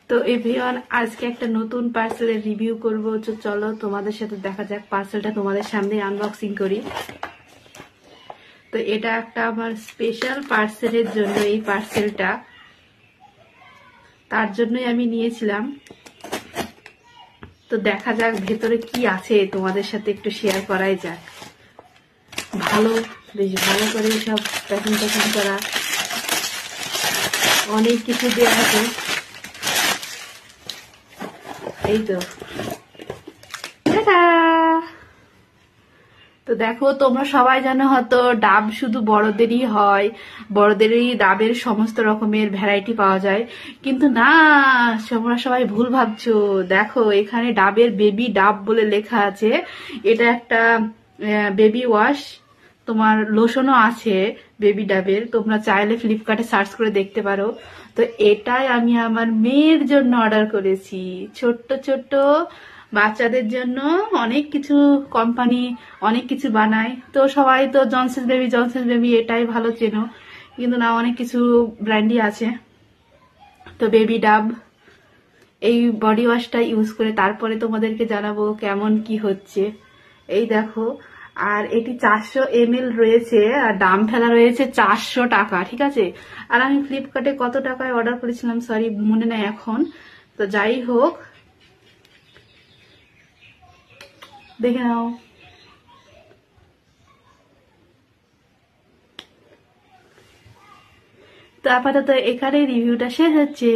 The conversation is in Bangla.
তো এভরিওয়ান, আজকে একটা নতুন পার্সেলের রিভিউ করব। তো চলো তোমাদের সাথে দেখা যাক, পার্সেলটা তোমাদের সামনে আনবক্সিং করি। তো এটা একটা আমার স্পেশাল পার্সেলের জন্য, এই পার্সেলটা তার জন্যই আমি নিয়েছিলাম। তো দেখা যাক ভেতরে কি আছে, তোমাদের সাথে একটু শেয়ার করাই যাক। বেশ ভালো করে সব প্যাকিং করা, অনেক কিছু দেওয়া আছে। এই তো তো দেখো, তোমরা সবাই জানো হয়তো ডাব শুধু বড়দেরই হয়, বড়দেরই ডাবের সমস্ত রকমের ভ্যারাইটি পাওয়া যায়, কিন্তু না, তোমরা সবাই ভুল ভাবছো। দেখো, এখানে ডাবের বেবি ডাব বলে লেখা আছে। এটা একটা বেবি ওয়াশ, তোমার লোশনও আছে বেবি ডাবের। তোমরা চাইলে ফ্লিপকার্টে সার্চ করে দেখতে পারো। তো এটাই আমি আমার মেয়ের জন্য অর্ডার করেছি। ছোট্ট ছোট্ট বাচ্চাদের জন্য অনেক কিছু কোম্পানি অনেক কিছু বানায়। তো সবাই তো জনসেন্স বেবি এটাই ভালো চেনো, কিন্তু না, অনেক কিছু ব্র্যান্ডই আছে। তো বেবি ডাব এই বডি ওয়াশটা ইউজ করে তারপরে তোমাদেরকে জানাবো কেমন কি হচ্ছে। এই দেখো, আর এটি 400 ml রয়েছে, আর দাম ফেলা রয়েছে 400 টাকা, ঠিক আছে। আর আমি ফ্লিপকার্টে কত টাকায় অর্ডার করেছিলাম সরি মনে নাই এখন। তো যাই হোক, দেখে নাও। তো আপাতত এখানে রিভিউটা শেষ হচ্ছে।